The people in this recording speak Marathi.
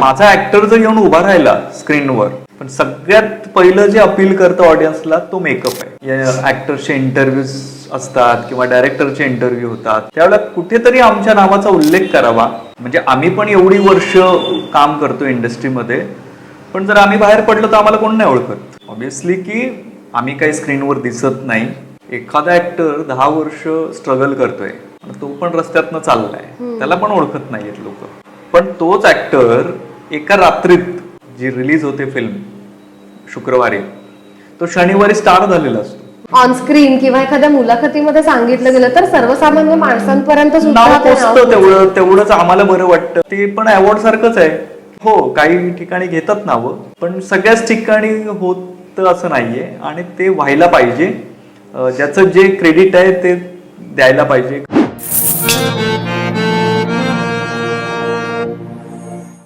माझा ऍक्टर जर येऊन उभा राहिला स्क्रीनवर, पण सगळ्यात पहिलं जे अपील करतं ऑडियन्सला तो मेकअप आहे. या ऍक्टरचे इंटरव्ह्यूज असतात किंवा डायरेक्टरचे इंटरव्ह्यू होतात, त्यावेळेला कुठेतरी आमच्या नावाचा उल्लेख करावा. म्हणजे आम्ही पण एवढी वर्ष काम करतो इंडस्ट्रीमध्ये, पण जर आम्ही बाहेर पडलो तर आम्हाला कोण नाही ओळखत. ऑब्व्हियसली की आम्ही काही स्क्रीनवर दिसत नाही. एखादा ऍक्टर 10 वर्ष स्ट्रगल करतोय, तो पण रस्त्यातनं चाललाय, त्याला पण ओळखत नाहीयेत लोक. पण तोच ऍक्टर एका रात्रीत जी रिलीज होते फिल्म शुक्रवारी, तो शनिवारी स्टार झालेला असतो. ऑन स्क्रीन किंवा एखाद्या मुलाखतीमध्ये सांगितलं गेलं तर सर्वसामान्य माणसांपर्यंत नाव पोचतं, तेवढंच आम्हाला बरं वाटतं. ते पण अवॉर्ड सारखंच आहे. हो, काही ठिकाणी घेतात नावं, पण सगळ्याच ठिकाणी होत असं नाहीये. आणि ते व्हायला पाहिजे. ज्याचं जे क्रेडिट आहे ते द्यायला पाहिजे.